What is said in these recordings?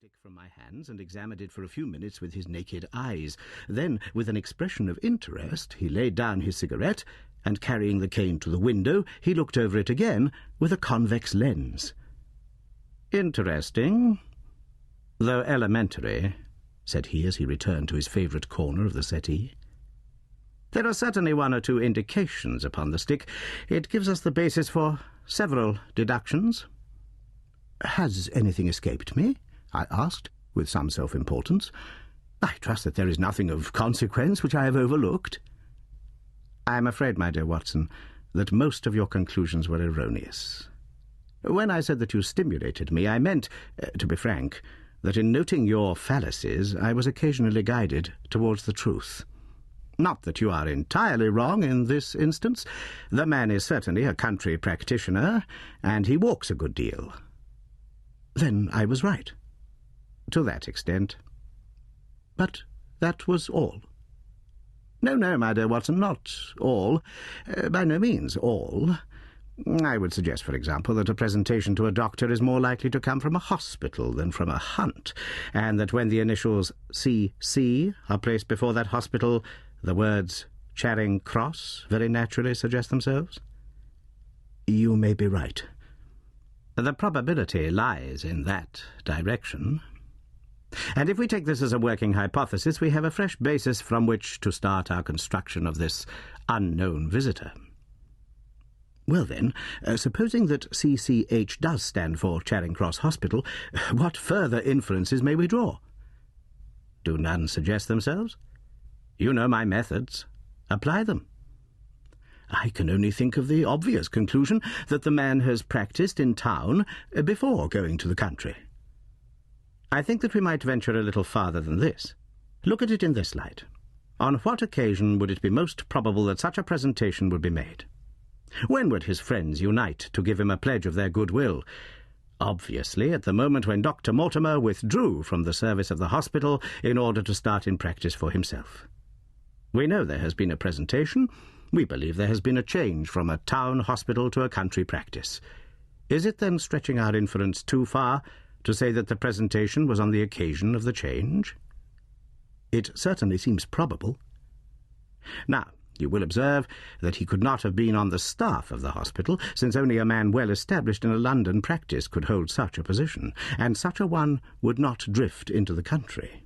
stick from my hands and examined it for a few minutes with his naked eyes. Then, with an expression of interest, he laid down his cigarette, and carrying the cane to the window, he looked over it again with a convex lens. "Interesting, though elementary," said he as he returned to his favourite corner of the settee. "There are certainly one or two indications upon the stick. It gives us the basis for several deductions." "Has anything escaped me?" I asked, with some self-importance. "I trust that there is nothing of consequence which I have overlooked." "I am afraid, my dear Watson, that most of your conclusions were erroneous. When I said that you stimulated me, I meant, to be frank, that in noting your fallacies I was occasionally guided towards the truth. Not that you are entirely wrong in this instance. The man is certainly a country practitioner, and he walks a good deal." "Then I was right." "To that extent." "But that was all." "No, my dear Watson, not all. By no means all. I would suggest, for example, that a presentation to a doctor is more likely to come from a hospital than from a hunt, and that when the initials C.C. are placed before that hospital, the words Charing Cross very naturally suggest themselves." "You may be right." "The probability lies in that direction. And if we take this as a working hypothesis, we have a fresh basis from which to start our construction of this unknown visitor." "Well then, supposing that CCH does stand for Charing Cross Hospital, what further inferences may we draw?" "Do none suggest themselves? You know my methods. Apply them." "I can only think of the obvious conclusion that the man has practised in town before going to the country." "I think that we might venture a little farther than this. Look at it in this light. On what occasion would it be most probable that such a presentation would be made? When would his friends unite to give him a pledge of their goodwill? Obviously, at the moment when Dr. Mortimer withdrew from the service of the hospital in order to start in practice for himself. We know there has been a presentation. We believe there has been a change from a town hospital to a country practice. Is it then stretching our inference too far to say that the presentation was on the occasion of the change?" "It certainly seems probable." "Now, you will observe that he could not have been on the staff of the hospital, since only a man well established in a London practice could hold such a position, and such a one would not drift into the country.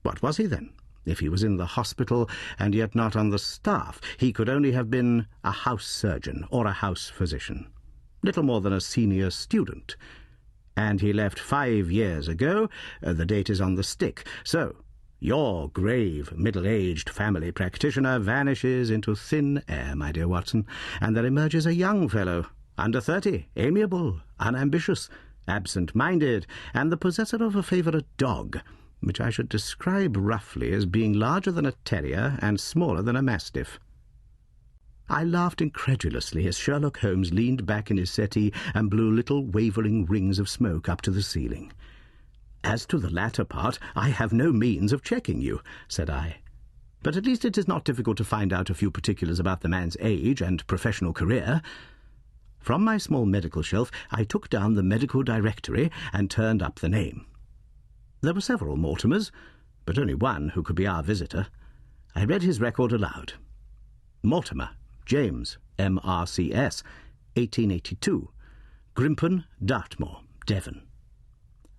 What was he then? If he was in the hospital and yet not on the staff, he could only have been a house surgeon or a house physician, little more than a senior student. And he left 5 years ago. The date is on the stick. So your grave, middle-aged family practitioner vanishes into thin air, my dear Watson, and there emerges a young fellow, under 30, amiable, unambitious, absent-minded, and the possessor of a favourite dog, which I should describe roughly as being larger than a terrier and smaller than a mastiff." I laughed incredulously as Sherlock Holmes leaned back in his settee and blew little wavering rings of smoke up to the ceiling. "As to the latter part, I have no means of checking you," said I. "But at least it is not difficult to find out a few particulars about the man's age and professional career." From my small medical shelf I took down the medical directory and turned up the name. There were several Mortimers, but only one who could be our visitor. I read his record aloud. Mortimer, James, M.R.C.S., 1882, Grimpen, Dartmoor, Devon.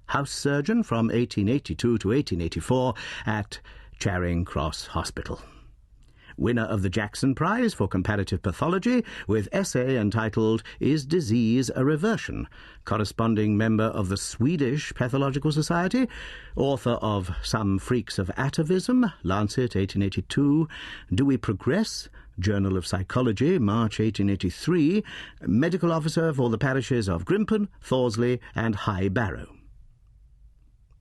House surgeon from 1882 to 1884 at Charing Cross Hospital. Winner of the Jackson Prize for Comparative Pathology, with essay entitled Is Disease a Reversion? Corresponding member of the Swedish Pathological Society, author of Some Freaks of Atavism, Lancet, 1882, Do We Progress? Journal of Psychology, March 1883, medical officer for the parishes of Grimpen, Thorsley, and High Barrow.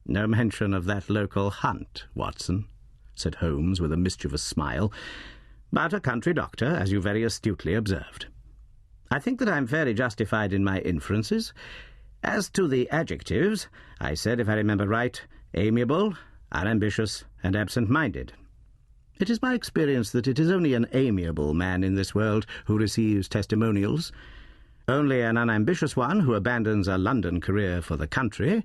"No mention of that local hunt, Watson," said Holmes with a mischievous smile, "but a country doctor, as you very astutely observed. I think that I am fairly justified in my inferences. As to the adjectives, I said, if I remember right, amiable, unambitious, and absent-minded. It is my experience that it is only an amiable man in this world who receives testimonials, only an unambitious one who abandons a London career for the country,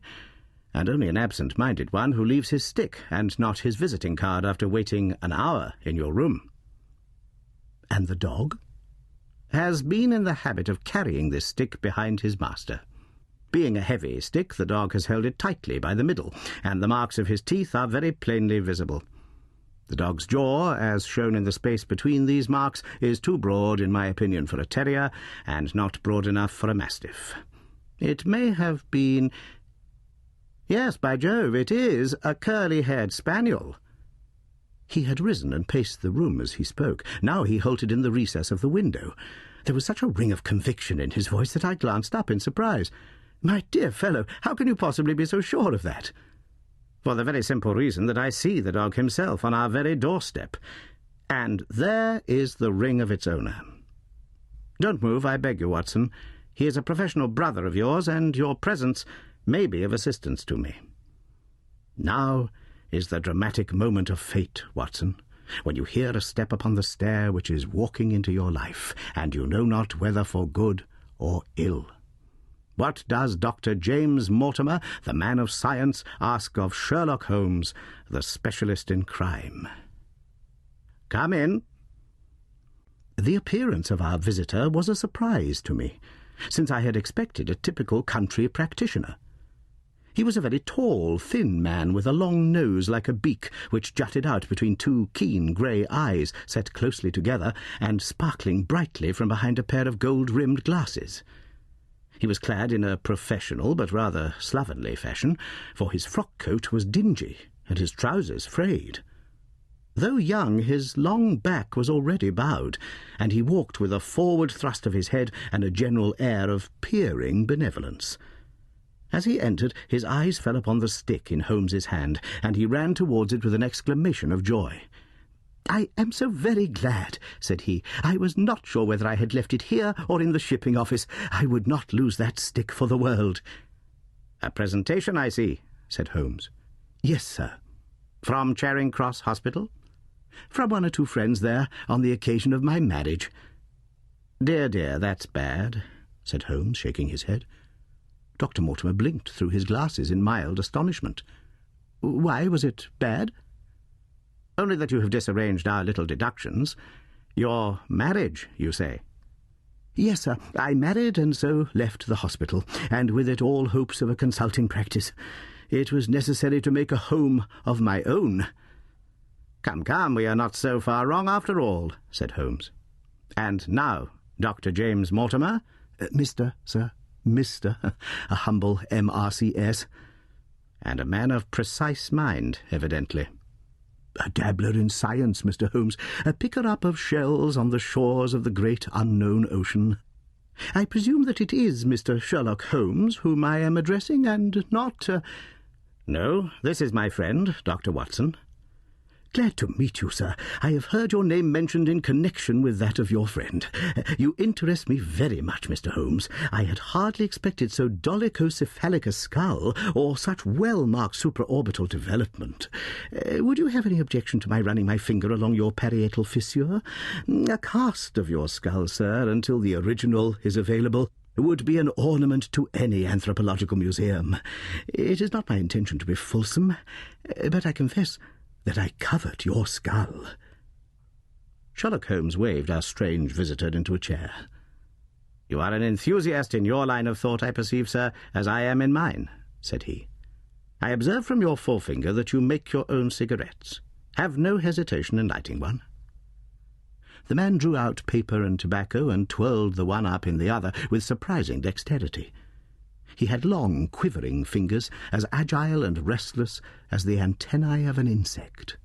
and only an absent-minded one who leaves his stick and not his visiting card after waiting an hour in your room. And the dog? Has been in the habit of carrying this stick behind his master. Being a heavy stick, the dog has held it tightly by the middle, and the marks of his teeth are very plainly visible. The dog's jaw, as shown in the space between these marks, is too broad, in my opinion, for a terrier, and not broad enough for a mastiff. It may have been... Yes, by Jove, it is a curly-haired spaniel. He had risen and paced the room as he spoke. Now he halted in the recess of the window. There was such a ring of conviction in his voice that I glanced up in surprise. "My dear fellow, how can you possibly be so sure of that?" "For the very simple reason that I see the dog himself on our very doorstep. And there is the ring of its owner. Don't move, I beg you, Watson. He is a professional brother of yours, and your presence may be of assistance to me. Now is the dramatic moment of fate, Watson, when you hear a step upon the stair which is walking into your life, and you know not whether for good or ill. What does Dr. James Mortimer, the man of science, ask of Sherlock Holmes, the specialist in crime? Come in." The appearance of our visitor was a surprise to me, since I had expected a typical country practitioner. He was a very tall, thin man with a long nose like a beak, which jutted out between two keen grey eyes set closely together and sparkling brightly from behind a pair of gold-rimmed glasses. He was clad in a professional but rather slovenly fashion, for his frock-coat was dingy and his trousers frayed. Though young, his long back was already bowed, and he walked with a forward thrust of his head and a general air of peering benevolence. As he entered, his eyes fell upon the stick in Holmes's hand, and he ran towards it with an exclamation of joy. "I am so very glad," said he. "I was not sure whether I had left it here or in the shipping office. I would not lose that stick for the world." "A presentation, I see," said Holmes. "Yes, sir." "From Charing Cross Hospital?" "From one or two friends there, on the occasion of my marriage." "Dear, dear, that's bad," said Holmes, shaking his head. Dr. Mortimer blinked through his glasses in mild astonishment. "Why was it bad?" "Only that you have disarranged our little deductions. Your marriage, you say?" "Yes, sir. I married and so left the hospital, and with it all hopes of a consulting practice. It was necessary to make a home of my own." "Come, come, we are not so far wrong after all," said Holmes. "And now, Dr. James Mortimer?" "Mr., sir. Mr., a humble M.R.C.S. "And a man of precise mind, evidently." "A dabbler in science, Mr. Holmes, a picker-up of shells on the shores of the great unknown ocean. I presume that it is Mr. Sherlock Holmes whom I am addressing, and not—" "No, this is my friend, Dr. Watson." "Glad to meet you, sir. I have heard your name mentioned in connection with that of your friend. You interest me very much, Mr. Holmes. I had hardly expected so dolichocephalic a skull, or such well-marked supraorbital development. Would you have any objection to my running my finger along your parietal fissure? A cast of your skull, sir, until the original is available, would be an ornament to any anthropological museum. It is not my intention to be fulsome, but I confess that I covet your skull." Sherlock Holmes waved our strange visitor into a chair. "You are an enthusiast in your line of thought, I perceive, sir, as I am in mine," said he. "I observe from your forefinger that you make your own cigarettes. Have no hesitation in lighting one." The man drew out paper and tobacco and twirled the one up in the other with surprising dexterity. He had long, quivering fingers, as agile and restless as the antennae of an insect.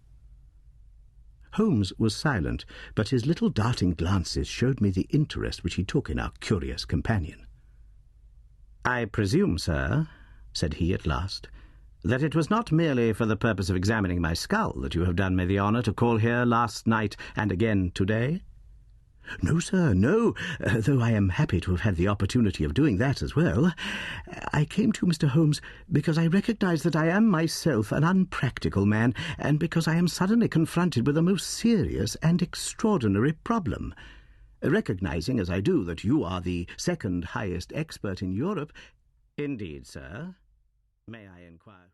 Holmes was silent, but his little darting glances showed me the interest which he took in our curious companion. "I presume, sir," said he at last, "that it was not merely for the purpose of examining my skull that you have done me the honour to call here last night and again to-day?" "No, sir, no, though I am happy to have had the opportunity of doing that as well. I came to you, Mr. Holmes, because I recognise that I am myself an unpractical man, and because I am suddenly confronted with a most serious and extraordinary problem. Recognising, as I do, that you are the second highest expert in Europe—" "Indeed, sir?" May I inquire